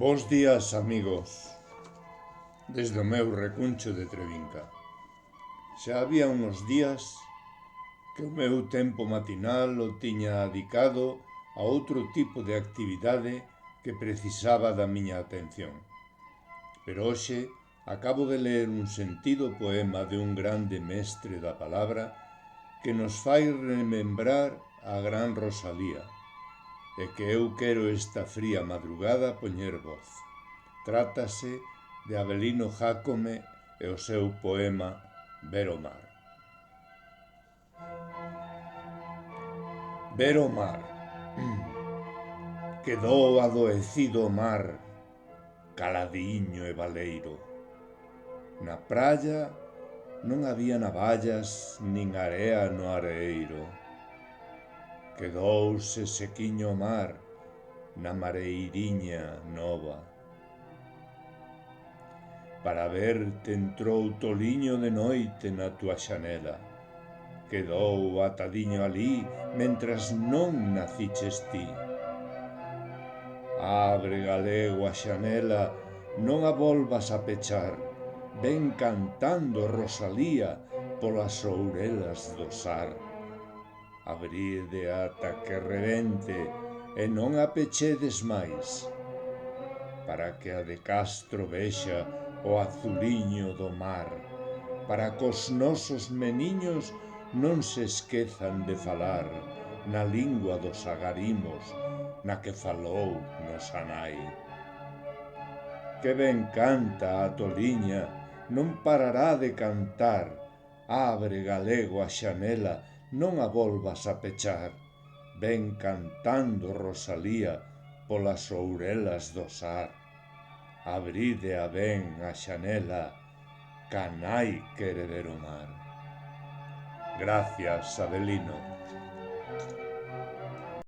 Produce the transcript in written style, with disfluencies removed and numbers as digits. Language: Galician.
Bos días, amigos, desde o meu recuncho de Trevinca. Xa había uns días que o meu tempo matinal o tiña adicado a outro tipo de actividade que precisaba da miña atención. Pero hoxe acabo de ler un sentido poema de un grande mestre da palabra que nos fai remembrar a gran Rosalía, e que eu quero esta fría madrugada poñer voz. Trátase de Avelino Jácome e o seu poema Ver o mar. Ver o mar. Quedou adoecido o mar, caladiño e baleiro. Na praia non había navallas nin area no areeiro. Quedouse sequiño o mar na mareiriña nova. Para verte entrou toliño de noite na túa xanela. Quedou atadiño alí mentras non naciches ti. Abre, galego, a xanela, non a volvas a pechar. Ven cantando Rosalía polas ourelas do sar. Abride ata que rebente e non a pechedes máis, para que a de Castro vexa o azuliño do mar, para que os nosos meniños non se esquezan de falar na lingua dos agarimos na que falou nosa nai. Que ben canta a toliña, non parará de cantar. Abre, galego, a xanela, non a volvas a pechar. Ven cantando Rosalía polas ourelas do sar. Abride a ben a xanela, ca nai quere ver o mar. Gracias, Avelino.